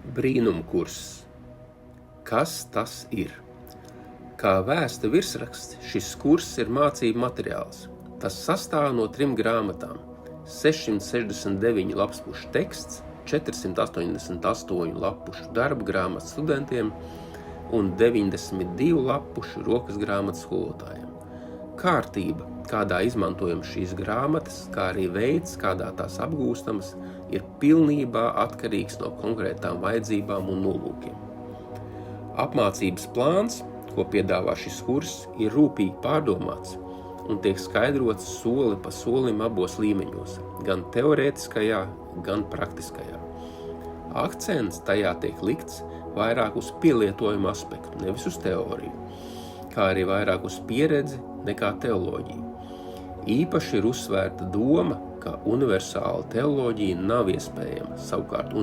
Brīnumkurss. Kas tas ir? Kā vēsta virsraksts, šis kurss ir mācību materiāls. Tas sastāv no 3 grāmatām, 669 lapspušu teksts, 488 lapušu darba grāmatas studentiem un 92 lapušu rokas grāmatas skolotājiem. Kārtība, kādā izmantojam šīs grāmatas, kā arī veids, kādā tās apgūstamas, ir pilnībā atkarīgs no konkrētām vajadzībām un nolūkiem. Apmācības plāns, ko piedāvā šis kurs, ir rūpīgi pārdomāts un tiek skaidrots soli pa solim abos līmeņos, gan teorētiskajā, gan praktiskajā. Akcents tajā tiek likts vairāk uz pielietojumu aspektu, nevis uz teoriju, kā arī vairāk uz pieredzi nekā teoloģiju. Īpaši ir uzsvērta doma, ka universāla teoloģija nav iespējama, savukārt